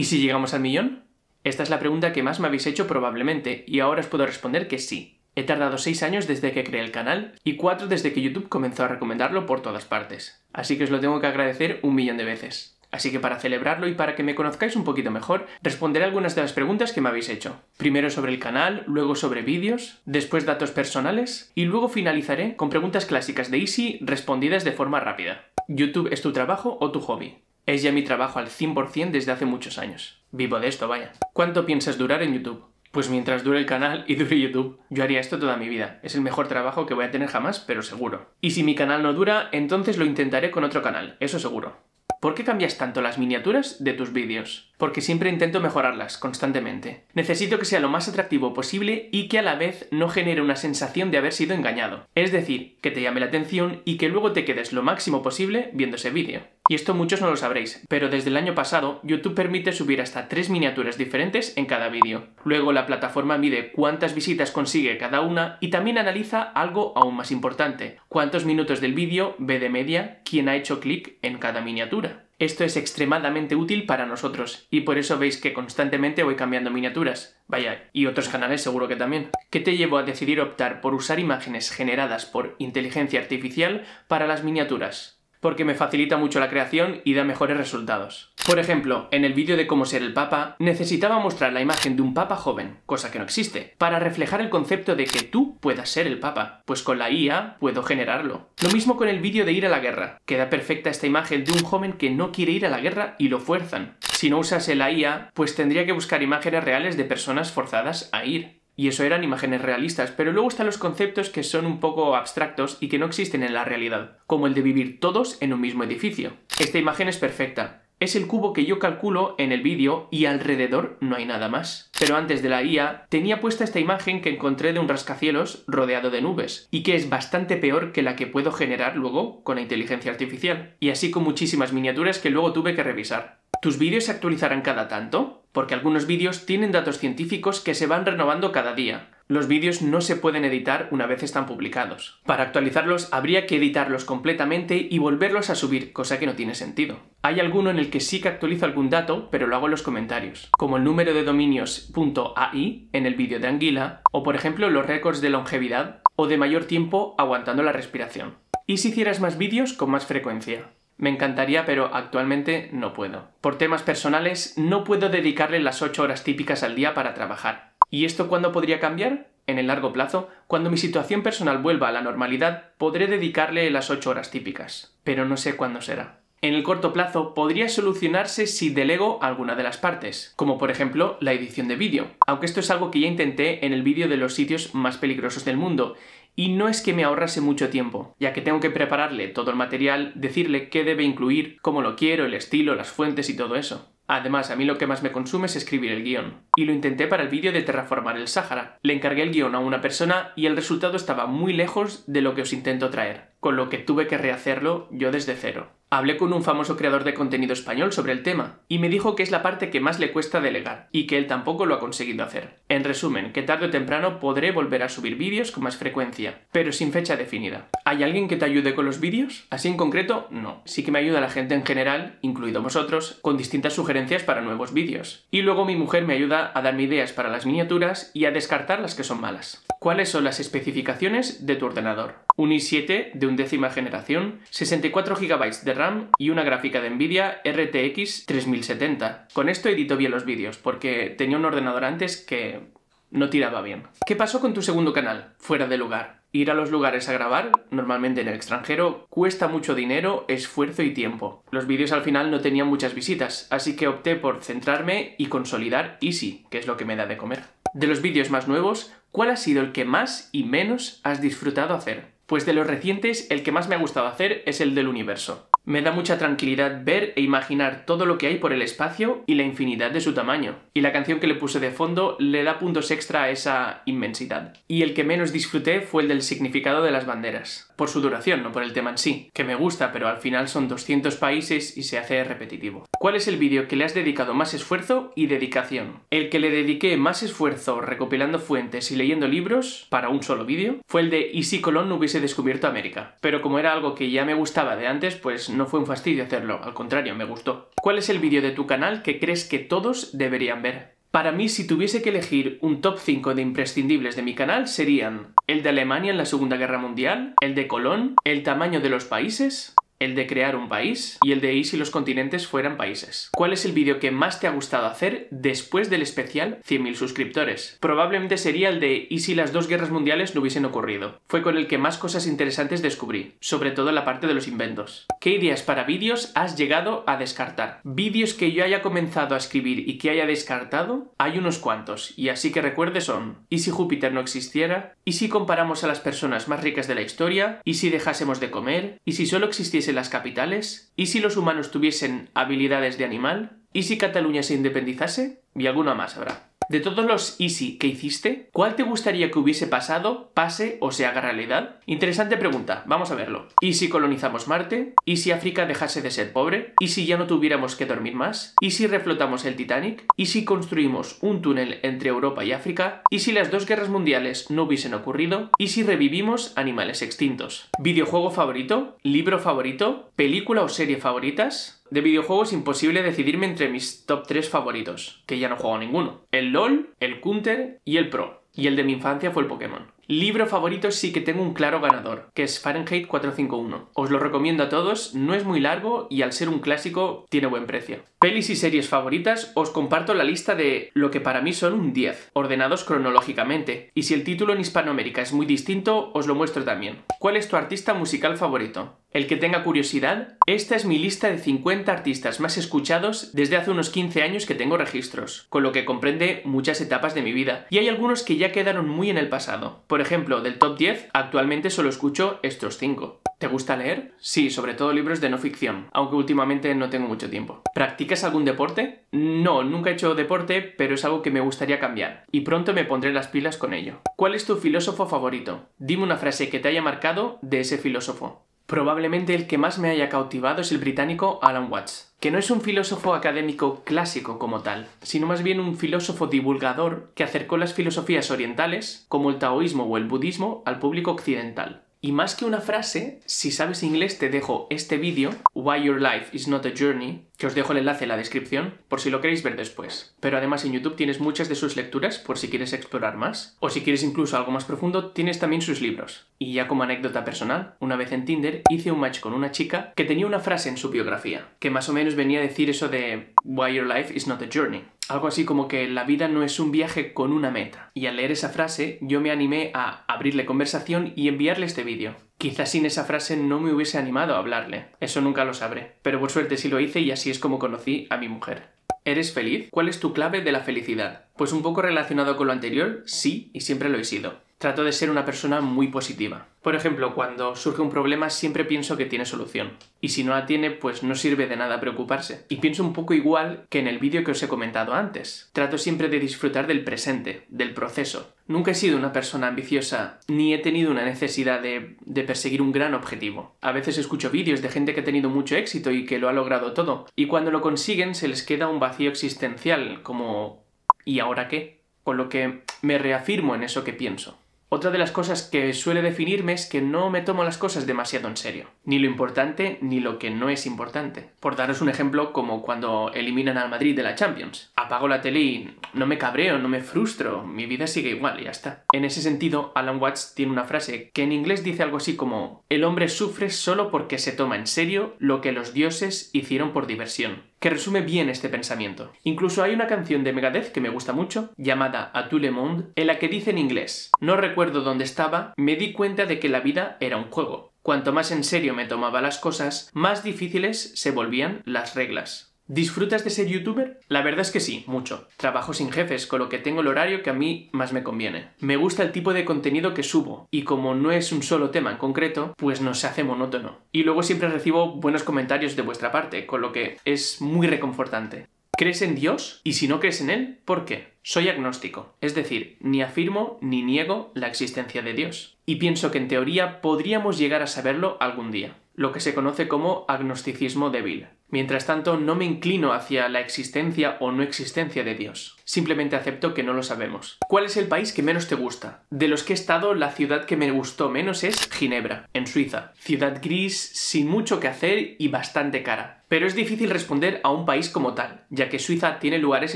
¿Y si llegamos al millón? Esta es la pregunta que más me habéis hecho probablemente, y ahora os puedo responder que sí. He tardado 6 años desde que creé el canal y 4 desde que YouTube comenzó a recomendarlo por todas partes. Así que os lo tengo que agradecer 1.000.000 de veces. Así que para celebrarlo y para que me conozcáis un poquito mejor, responderé algunas de las preguntas que me habéis hecho. Primero sobre el canal, luego sobre vídeos, después datos personales y luego finalizaré con preguntas clásicas de Easy respondidas de forma rápida. ¿YouTube es tu trabajo o tu hobby? Es ya mi trabajo al 100% desde hace muchos años. Vivo de esto, vaya. ¿Cuánto piensas durar en YouTube? Pues mientras dure el canal y dure YouTube. Yo haría esto toda mi vida. Es el mejor trabajo que voy a tener jamás, pero seguro. Y si mi canal no dura, entonces lo intentaré con otro canal, eso seguro. ¿Por qué cambias tanto las miniaturas de tus vídeos? Porque siempre intento mejorarlas constantemente. Necesito que sea lo más atractivo posible y que a la vez no genere una sensación de haber sido engañado. Es decir, que te llame la atención y que luego te quedes lo máximo posible viendo ese vídeo. Y esto muchos no lo sabréis, pero desde el año pasado YouTube permite subir hasta 3 miniaturas diferentes en cada vídeo. Luego la plataforma mide cuántas visitas consigue cada una y también analiza algo aún más importante: cuántos minutos del vídeo ve de media quien ha hecho clic en cada miniatura. Esto es extremadamente útil para nosotros y por eso veis que constantemente voy cambiando miniaturas. Vaya, y otros canales seguro que también. ¿Qué te llevó a decidir optar por usar imágenes generadas por inteligencia artificial para las miniaturas? Porque me facilita mucho la creación y da mejores resultados. Por ejemplo, en el vídeo de cómo ser el papa, necesitaba mostrar la imagen de un papa joven, cosa que no existe, para reflejar el concepto de que tú puedas ser el papa, pues con la IA puedo generarlo. Lo mismo con el vídeo de ir a la guerra. Queda perfecta esta imagen de un joven que no quiere ir a la guerra y lo fuerzan. Si no usase la IA, pues tendría que buscar imágenes reales de personas forzadas a ir. Y eso eran imágenes realistas, pero luego están los conceptos que son un poco abstractos y que no existen en la realidad, como el de vivir todos en un mismo edificio. Esta imagen es perfecta. Es el cubo que yo calculo en el vídeo y alrededor no hay nada más. Pero antes de la IA tenía puesta esta imagen que encontré de un rascacielos rodeado de nubes y que es bastante peor que la que puedo generar luego con la inteligencia artificial. Y así con muchísimas miniaturas que luego tuve que revisar. ¿Tus vídeos se actualizarán cada tanto? Porque algunos vídeos tienen datos científicos que se van renovando cada día. Los vídeos no se pueden editar una vez están publicados. Para actualizarlos habría que editarlos completamente y volverlos a subir, cosa que no tiene sentido. Hay alguno en el que sí que actualizo algún dato, pero lo hago en los comentarios, como el número de dominios .ai en el vídeo de Anguila, o por ejemplo los récords de longevidad o de mayor tiempo aguantando la respiración. ¿Y si hicieras más vídeos con más frecuencia? Me encantaría, pero actualmente no puedo. Por temas personales, no puedo dedicarle las 8 horas típicas al día para trabajar. ¿Y esto cuándo podría cambiar? En el largo plazo, cuando mi situación personal vuelva a la normalidad, podré dedicarle las 8 horas típicas. Pero no sé cuándo será. En el corto plazo podría solucionarse si delego alguna de las partes, como por ejemplo la edición de vídeo, aunque esto es algo que ya intenté en el vídeo de los sitios más peligrosos del mundo, y no es que me ahorrase mucho tiempo, ya que tengo que prepararle todo el material, decirle qué debe incluir, cómo lo quiero, el estilo, las fuentes y todo eso. Además, a mí lo que más me consume es escribir el guión. Y lo intenté para el vídeo de terraformar el Sáhara. Le encargué el guión a una persona y el resultado estaba muy lejos de lo que os intento traer, con lo que tuve que rehacerlo yo desde cero. Hablé con un famoso creador de contenido español sobre el tema, y me dijo que es la parte que más le cuesta delegar, y que él tampoco lo ha conseguido hacer. En resumen, que tarde o temprano podré volver a subir vídeos con más frecuencia, pero sin fecha definida. ¿Hay alguien que te ayude con los vídeos? Así en concreto, no. Sí que me ayuda la gente en general, incluido vosotros, con distintas sugerencias para nuevos vídeos. Y luego mi mujer me ayuda a darme ideas para las miniaturas y a descartar las que son malas. ¿Cuáles son las especificaciones de tu ordenador? Un i7 de 11ª generación, 64 GB de RAM y una gráfica de Nvidia RTX 3070. Con esto edito bien los vídeos, porque tenía un ordenador antes que no tiraba bien. ¿Qué pasó con tu segundo canal? Fuera de lugar. Ir a los lugares a grabar, normalmente en el extranjero, cuesta mucho dinero, esfuerzo y tiempo. Los vídeos al final no tenían muchas visitas, así que opté por centrarme y consolidar Easy, que es lo que me da de comer. De los vídeos más nuevos, ¿cuál ha sido el que más y menos has disfrutado hacer? Pues de los recientes, el que más me ha gustado hacer es el del universo. Me da mucha tranquilidad ver e imaginar todo lo que hay por el espacio y la infinidad de su tamaño. Y la canción que le puse de fondo le da puntos extra a esa inmensidad. Y el que menos disfruté fue el del significado de las banderas. por su duración, no por el tema en sí, que me gusta, pero al final son 200 países y se hace repetitivo. ¿Cuál es el vídeo que le has dedicado más esfuerzo y dedicación? El que le dediqué más esfuerzo recopilando fuentes y leyendo libros para un solo vídeo fue el de ¿y si Colón no hubiese descubierto América? Pero como era algo que ya me gustaba de antes, pues no fue un fastidio hacerlo, al contrario, me gustó. ¿Cuál es el vídeo de tu canal que crees que todos deberían ver? Para mí, si tuviese que elegir un top 5 de imprescindibles de mi canal, serían el de Alemania en la Segunda Guerra Mundial, el de Colón, el tamaño de los países, el de crear un país y el de ¿y si los continentes fueran países? ¿Cuál es el vídeo que más te ha gustado hacer después del especial 100.000 suscriptores? Probablemente sería el de ¿y si las dos guerras mundiales no hubiesen ocurrido? Fue con el que más cosas interesantes descubrí, sobre todo la parte de los inventos. ¿Qué ideas para vídeos has llegado a descartar? Vídeos que yo haya comenzado a escribir y que haya descartado, hay unos cuantos, y así que recuerde son ¿y si Júpiter no existiera? ¿Y si comparamos a las personas más ricas de la historia? ¿Y si dejásemos de comer? ¿Y si solo existiese las capitales? ¿Y si los humanos tuviesen habilidades de animal? ¿Y si Cataluña se independizase? Y alguna más habrá. De todos los easy que hiciste, ¿cuál te gustaría que hubiese pasado, pase o se haga realidad? Interesante pregunta, vamos a verlo. ¿Y si colonizamos Marte? ¿Y si África dejase de ser pobre? ¿Y si ya no tuviéramos que dormir más? ¿Y si reflotamos el Titanic? ¿Y si construimos un túnel entre Europa y África? ¿Y si las dos guerras mundiales no hubiesen ocurrido? ¿Y si revivimos animales extintos? ¿Videojuego favorito? ¿Libro favorito? ¿Película o serie favoritas? De videojuegos imposible decidirme entre mis top 3 favoritos, que ya no juego ninguno. El LoL, el Counter y el Pro. Y el de mi infancia fue el Pokémon. Libro favorito sí que tengo un claro ganador, que es Fahrenheit 451. Os lo recomiendo a todos, no es muy largo y al ser un clásico tiene buen precio. Pelis y series favoritas, os comparto la lista de lo que para mí son un 10, ordenados cronológicamente. Y si el título en Hispanoamérica es muy distinto, os lo muestro también. ¿Cuál es tu artista musical favorito? El que tenga curiosidad, esta es mi lista de 50 artistas más escuchados desde hace unos 15 años que tengo registros, con lo que comprende muchas etapas de mi vida, y hay algunos que ya quedaron muy en el pasado. Por ejemplo, del top 10, actualmente solo escucho estos 5. ¿Te gusta leer? Sí, sobre todo libros de no ficción, aunque últimamente no tengo mucho tiempo. ¿Practicas algún deporte? No, nunca he hecho deporte, pero es algo que me gustaría cambiar, y pronto me pondré las pilas con ello. ¿Cuál es tu filósofo favorito? Dime una frase que te haya marcado de ese filósofo. Probablemente el que más me haya cautivado es el británico Alan Watts, que no es un filósofo académico clásico como tal, sino más bien un filósofo divulgador que acercó las filosofías orientales, como el taoísmo o el budismo, al público occidental. Y más que una frase, si sabes inglés te dejo este vídeo, Why Your Life is Not a Journey, que os dejo el enlace en la descripción, por si lo queréis ver después. Pero además en YouTube tienes muchas de sus lecturas, por si quieres explorar más. O si quieres incluso algo más profundo, tienes también sus libros. Y ya como anécdota personal, una vez en Tinder hice un match con una chica que tenía una frase en su biografía, que más o menos venía a decir eso de Why Your Life is Not a Journey. Algo así como que la vida no es un viaje con una meta. Y al leer esa frase, yo me animé a abrirle conversación y enviarle este vídeo. Quizás sin esa frase no me hubiese animado a hablarle. Eso nunca lo sabré. Pero por suerte sí lo hice y así es como conocí a mi mujer. ¿Eres feliz? ¿Cuál es tu clave de la felicidad? Pues un poco relacionado con lo anterior, sí, y siempre lo he sido. Trato de ser una persona muy positiva. Por ejemplo, cuando surge un problema siempre pienso que tiene solución. Y si no la tiene, pues no sirve de nada preocuparse. Y pienso un poco igual que en el vídeo que os he comentado antes. Trato siempre de disfrutar del presente, del proceso. Nunca he sido una persona ambiciosa, ni he tenido una necesidad de perseguir un gran objetivo. A veces escucho vídeos de gente que ha tenido mucho éxito y que lo ha logrado todo. Y cuando lo consiguen se les queda un vacío existencial, como ¿y ahora qué? Con lo que me reafirmo en eso que pienso. Otra de las cosas que suele definirme es que no me tomo las cosas demasiado en serio. Ni lo importante ni lo que no es importante. Por daros un ejemplo, como cuando eliminan al Madrid de la Champions. Apago la tele y no me cabreo, no me frustro, mi vida sigue igual y ya está. En ese sentido, Alan Watts tiene una frase que en inglés dice algo así como: el hombre sufre solo porque se toma en serio lo que los dioses hicieron por diversión. Que resume bien este pensamiento. Incluso hay una canción de Megadeth que me gusta mucho, llamada A Tout le Monde, en la que dice en inglés: no recuerdo dónde estaba, me di cuenta de que la vida era un juego. Cuanto más en serio me tomaba las cosas, más difíciles se volvían las reglas. ¿Disfrutas de ser youtuber? La verdad es que sí, mucho. Trabajo sin jefes, con lo que tengo el horario que a mí más me conviene. Me gusta el tipo de contenido que subo, y como no es un solo tema en concreto, pues no se hace monótono. Y luego siempre recibo buenos comentarios de vuestra parte, con lo que es muy reconfortante. ¿Crees en Dios? Y si no crees en él, ¿por qué? Soy agnóstico, es decir, ni afirmo ni niego la existencia de Dios. Y pienso que en teoría podríamos llegar a saberlo algún día, lo que se conoce como agnosticismo débil. Mientras tanto, no me inclino hacia la existencia o no existencia de Dios. Simplemente acepto que no lo sabemos. ¿Cuál es el país que menos te gusta? De los que he estado, la ciudad que me gustó menos es Ginebra, en Suiza. Ciudad gris, sin mucho que hacer y bastante cara. Pero es difícil responder a un país como tal, ya que Suiza tiene lugares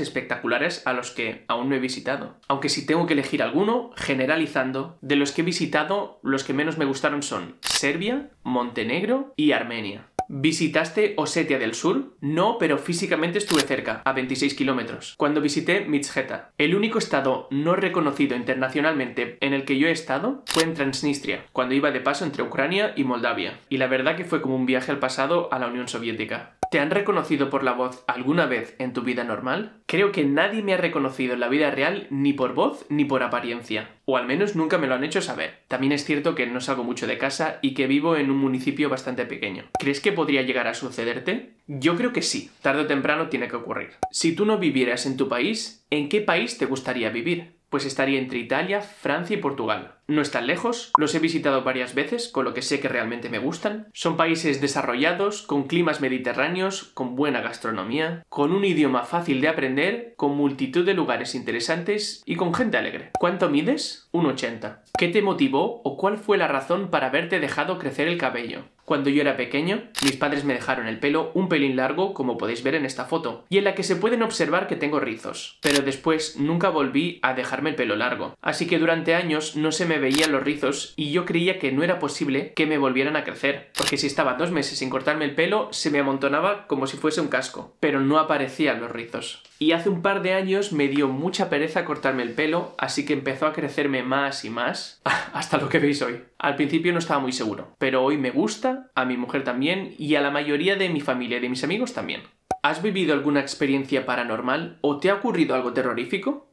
espectaculares a los que aún no he visitado. Aunque si tengo que elegir alguno, generalizando, de los que he visitado, los que menos me gustaron son Serbia, Montenegro y Armenia. ¿Visitaste Osetia del Sur? No, pero físicamente estuve cerca, a 26 kilómetros, cuando visité Mizheta. El único estado no reconocido internacionalmente en el que yo he estado fue en Transnistria, cuando iba de paso entre Ucrania y Moldavia. Y la verdad que fue como un viaje al pasado a la Unión Soviética. ¿Te han reconocido por la voz alguna vez en tu vida normal? Creo que nadie me ha reconocido en la vida real ni por voz ni por apariencia. O al menos nunca me lo han hecho saber. También es cierto que no salgo mucho de casa y que vivo en un municipio bastante pequeño. ¿Crees que podría llegar a sucederte? Yo creo que sí. Tarde o temprano tiene que ocurrir. Si tú no vivieras en tu país, ¿en qué país te gustaría vivir? Pues estaría entre Italia, Francia y Portugal. No están lejos, los he visitado varias veces, con lo que sé que realmente me gustan. Son países desarrollados, con climas mediterráneos, con buena gastronomía, con un idioma fácil de aprender, con multitud de lugares interesantes y con gente alegre. ¿Cuánto mides? 1,80. ¿Qué te motivó o cuál fue la razón para haberte dejado crecer el cabello? Cuando yo era pequeño, mis padres me dejaron el pelo un pelín largo, como podéis ver en esta foto, y en la que se pueden observar que tengo rizos. Pero después nunca volví a dejarme el pelo largo, así que durante años no se me veían los rizos y yo creía que no era posible que me volvieran a crecer, porque si estaba 2 meses sin cortarme el pelo, se me amontonaba como si fuese un casco, pero no aparecían los rizos. Y hace un par de años me dio mucha pereza cortarme el pelo, así que empezó a crecerme más y más, hasta lo que veis hoy. Al principio no estaba muy seguro, pero hoy me gusta, a mi mujer también y a la mayoría de mi familia y de mis amigos también. ¿Has vivido alguna experiencia paranormal o te ha ocurrido algo terrorífico?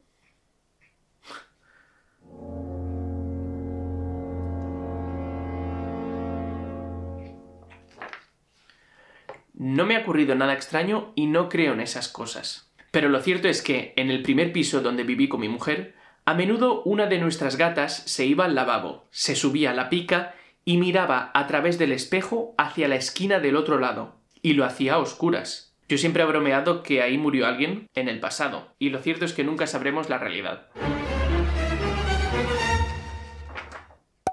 No me ha ocurrido nada extraño y no creo en esas cosas. Pero lo cierto es que, en el primer piso donde viví con mi mujer, a menudo una de nuestras gatas se iba al lavabo, se subía a la pica y miraba a través del espejo hacia la esquina del otro lado, y lo hacía a oscuras. Yo siempre he bromeado que ahí murió alguien en el pasado, y lo cierto es que nunca sabremos la realidad.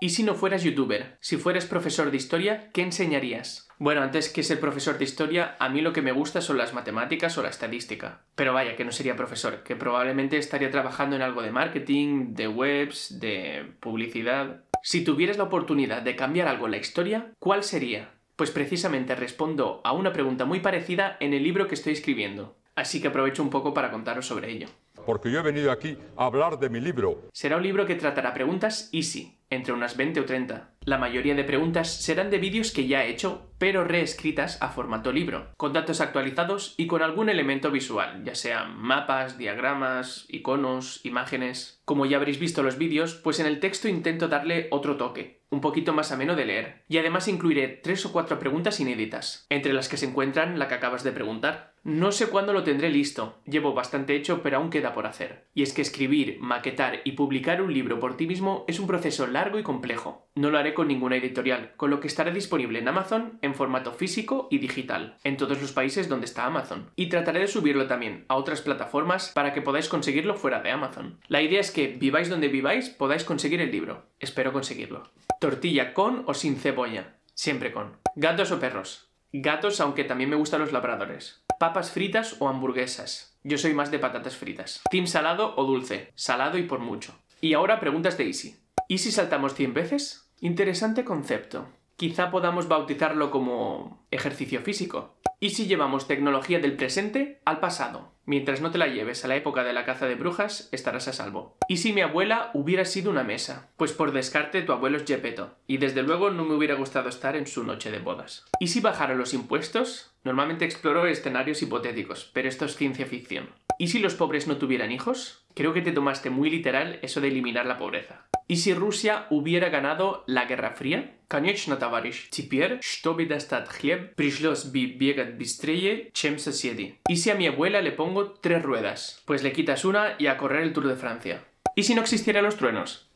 ¿Y si no fueras youtuber? Si fueras profesor de historia, ¿qué enseñarías? Bueno, antes que ser profesor de historia, a mí lo que me gusta son las matemáticas o la estadística. Pero vaya, que no sería profesor, que probablemente estaría trabajando en algo de marketing, de webs, de publicidad. Si tuvieras la oportunidad de cambiar algo en la historia, ¿cuál sería? Pues precisamente respondo a una pregunta muy parecida en el libro que estoy escribiendo. Así que aprovecho un poco para contaros sobre ello. Porque yo he venido aquí a hablar de mi libro. Será un libro que tratará preguntas easy, entre unas 20 o 30. La mayoría de preguntas serán de vídeos que ya he hecho, pero reescritas a formato libro, con datos actualizados y con algún elemento visual, ya sean mapas, diagramas, iconos, imágenes. Como ya habréis visto los vídeos, pues en el texto intento darle otro toque, un poquito más ameno de leer, y además incluiré 3 o 4 preguntas inéditas, entre las que se encuentran la que acabas de preguntar. No sé cuándo lo tendré listo, llevo bastante hecho pero aún queda por hacer. Y es que escribir, maquetar y publicar un libro por ti mismo es un proceso largo y complejo. No lo haré con ninguna editorial, con lo que estará disponible en Amazon en formato físico y digital, en todos los países donde está Amazon. Y trataré de subirlo también a otras plataformas para que podáis conseguirlo fuera de Amazon. La idea es que, viváis donde viváis, podáis conseguir el libro. Espero conseguirlo. ¿Tortilla con o sin cebolla? Siempre con. ¿Gatos o perros? Gatos, aunque también me gustan los labradores. ¿Papas fritas o hamburguesas? Yo soy más de patatas fritas. ¿Team salado o dulce? Salado y por mucho. Y ahora preguntas de Easy. ¿Y si saltamos 100 veces? Interesante concepto. Quizá podamos bautizarlo como ejercicio físico. ¿Y si llevamos tecnología del presente al pasado? Mientras no te la lleves a la época de la caza de brujas, estarás a salvo. ¿Y si mi abuela hubiera sido una mesa? Pues por descarte tu abuelo es Gepetto, y desde luego no me hubiera gustado estar en su noche de bodas. ¿Y si bajaran los impuestos? Normalmente exploro escenarios hipotéticos, pero esto es ciencia ficción. ¿Y si los pobres no tuvieran hijos? Creo que te tomaste muy literal eso de eliminar la pobreza. ¿Y si Rusia hubiera ganado la Guerra Fría? Конечно, товарищ. Теперь, чтобы достать хлеб, пришлось бы бегать быстрее, чем соседи. ¿Y si a mi abuela le pongo 3 ruedas? Pues le quitas una y a correr el Tour de Francia. ¿Y si no existieran los truenos?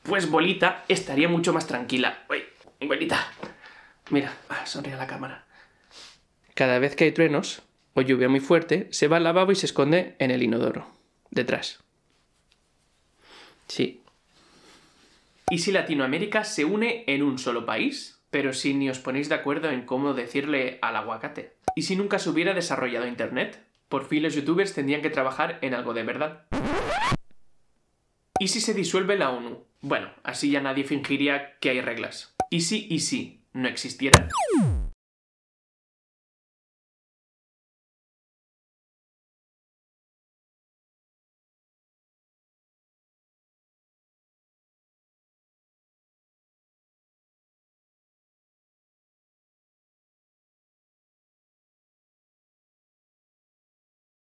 Pues Bolita estaría mucho más tranquila. Uy, Bolita. Mira, sonríe a la cámara. Cada vez que hay truenos o lluvia muy fuerte, se va al lavabo y se esconde en el inodoro. Detrás. Sí. ¿Y si Latinoamérica se une en un solo país? Pero si ni os ponéis de acuerdo en cómo decirle al aguacate. ¿Y si nunca se hubiera desarrollado Internet? Por fin los youtubers tendrían que trabajar en algo de verdad. ¿Y si se disuelve la ONU? Bueno, así ya nadie fingiría que hay reglas. ¿Y si no existiera?